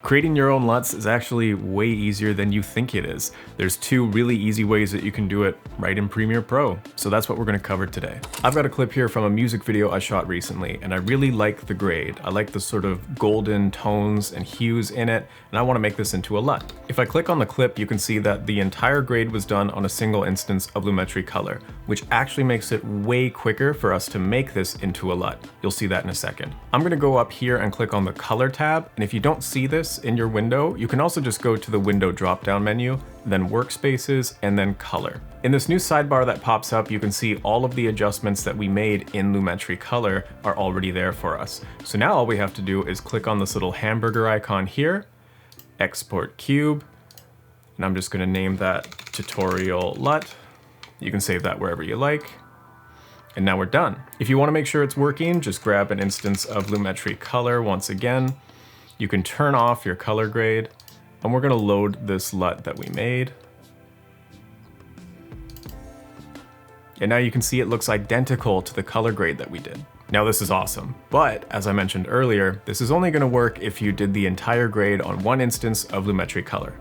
Creating your own LUTs is actually way easier than you think it is. There's two really easy ways that you can do it right in Premiere Pro. So that's what we're gonna cover today. I've got a clip here from a music video I shot recently, and I really like the grade. I like the sort of golden tones and hues in it, and I wanna make this into a LUT. If I click on the clip, you can see that the entire grade was done on a single instance of Lumetri Color, which actually makes it way quicker for us to make this into a LUT. You'll see that in a second. I'm gonna go up here and click on the Color tab, and if you don't see this in your window, you can also just go to the Window drop-down menu, then Workspaces, and then Color. In this new sidebar that pops up, you can see all of the adjustments that we made in Lumetri Color are already there for us. So now all we have to do is click on this little hamburger icon here, Export Cube, and I'm just gonna name that Tutorial LUT. You can save that wherever you like. And now we're done. If you wanna make sure it's working, just grab an instance of Lumetri Color once again. You can turn off your color grade, and we're gonna load this LUT that we made. And now you can see it looks identical to the color grade that we did. Now this is awesome, but as I mentioned earlier, this is only gonna work if you did the entire grade on one instance of Lumetri Color.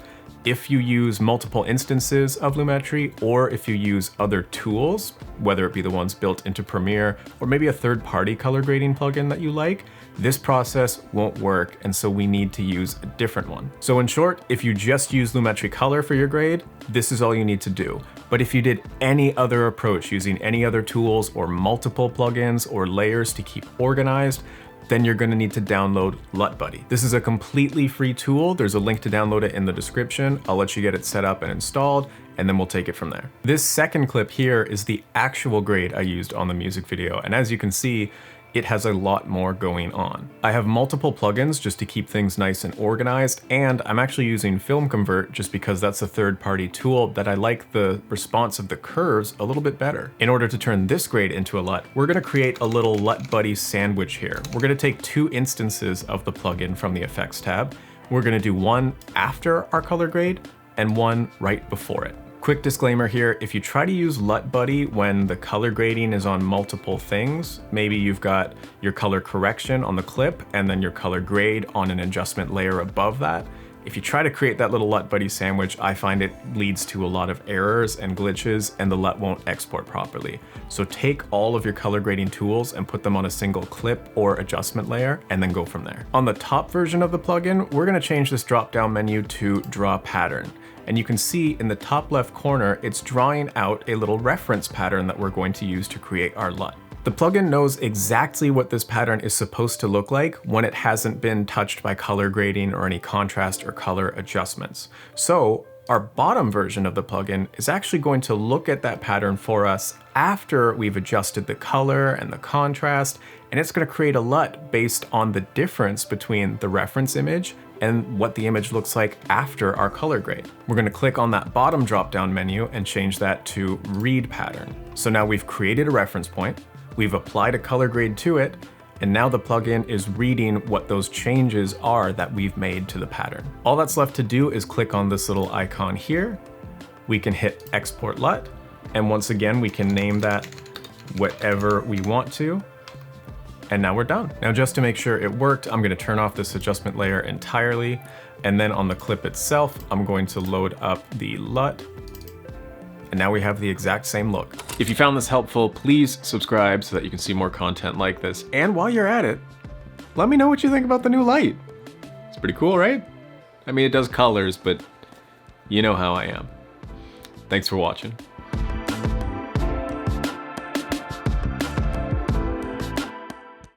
If you use multiple instances of Lumetri, or if you use other tools, whether it be the ones built into Premiere, or maybe a third-party color grading plugin that you like, this process won't work, and so we need to use a different one. So in short, if you just use Lumetri Color for your grade, this is all you need to do. But if you did any other approach using any other tools or multiple plugins or layers to keep organized, then you're gonna need to download Lut Buddy. This is a completely free tool. There's a link to download it in the description. I'll let you get it set up and installed, and then we'll take it from there. This second clip here is the actual grade I used on the music video, and as you can see, it has a lot more going on. I have multiple plugins just to keep things nice and organized, and I'm actually using Film Convert just because that's a third-party tool that I like the response of the curves a little bit better. In order to turn this grade into a LUT, we're gonna create a little Lut Buddy Sandwich here. We're gonna take two instances of the plugin from the Effects tab. We're gonna do one after our color grade and one right before it. Quick disclaimer here, if you try to use Lut Buddy when the color grading is on multiple things, maybe you've got your color correction on the clip and then your color grade on an adjustment layer above that. If you try to create that little Lut Buddy sandwich, I find it leads to a lot of errors and glitches, and the LUT won't export properly. So take all of your color grading tools and put them on a single clip or adjustment layer, and then go from there. On the top version of the plugin, we're gonna change this drop-down menu to Draw Pattern. And you can see in the top left corner, it's drawing out a little reference pattern that we're going to use to create our LUT. The plugin knows exactly what this pattern is supposed to look like when it hasn't been touched by color grading or any contrast or color adjustments. So our bottom version of the plugin is actually going to look at that pattern for us after we've adjusted the color and the contrast, and it's gonna create a LUT based on the difference between the reference image and what the image looks like after our color grade. We're gonna click on that bottom drop-down menu and change that to Read Pattern. So now we've created a reference point, we've applied a color grade to it, and now the plugin is reading what those changes are that we've made to the pattern. All that's left to do is click on this little icon here. We can hit Export LUT, and once again, we can name that whatever we want to. And now we're done. Now just to make sure it worked, I'm gonna turn off this adjustment layer entirely. And then on the clip itself, I'm going to load up the LUT. And now we have the exact same look. If you found this helpful, please subscribe so that you can see more content like this. And while you're at it, let me know what you think about the new light. It's pretty cool, right? I mean, it does colors, but you know how I am. Thanks for watching.